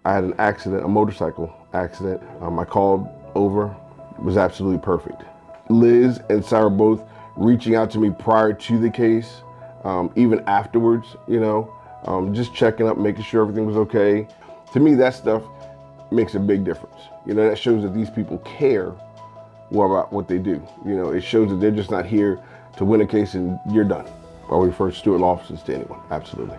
I had an accident, a motorcycle accident. I called over, it was absolutely perfect. Liz and Sarah both reaching out to me prior to the case, even afterwards, just checking up, making sure everything was okay. To me, that stuff makes a big difference. That shows that these people care more about what they do. It shows that they're just not here to win a case and you're done. I would refer Stewart Law Offices to anyone, absolutely.